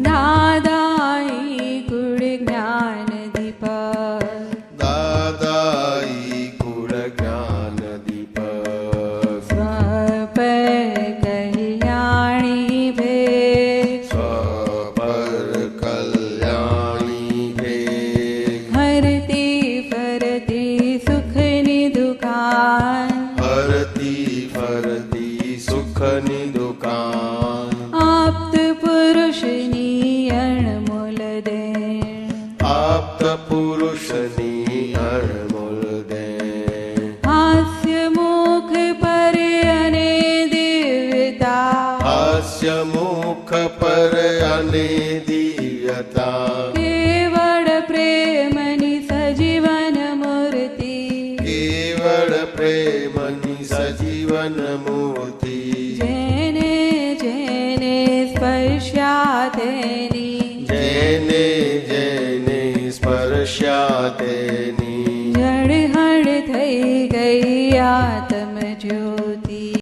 દાદાઈ ગુણ જ્ઞાન દીપ, દાદાઈ ગુણ જ્ઞાન દીપ, સ્વપર કલ્યાણી ભે, સ્વપર કલ્યાણી ભે, હરતી ફરતી સુખની દુકાન, હરતી ફરતી સુખની દુકાન, આપ્ત પુરુષની અણમોલ દેણ, આપ્ત પુરુષની અણમોલ દેણ, હાસ્ય મુખ પર અને દિવ્યતા, હાસ્ય મુખ પર અને દિવ્યતા, કેવળ પ્રેમની સજીવન મૂર્તિ, કેવળ પ્રેમની સજીવન મૂર્તિ, જેને જેને સ્પર્શ્યા તેની, જેને જેને સ્પર્શ્યા તેની, જળહળ થઈ ગઈ આત્મ જ્યોત,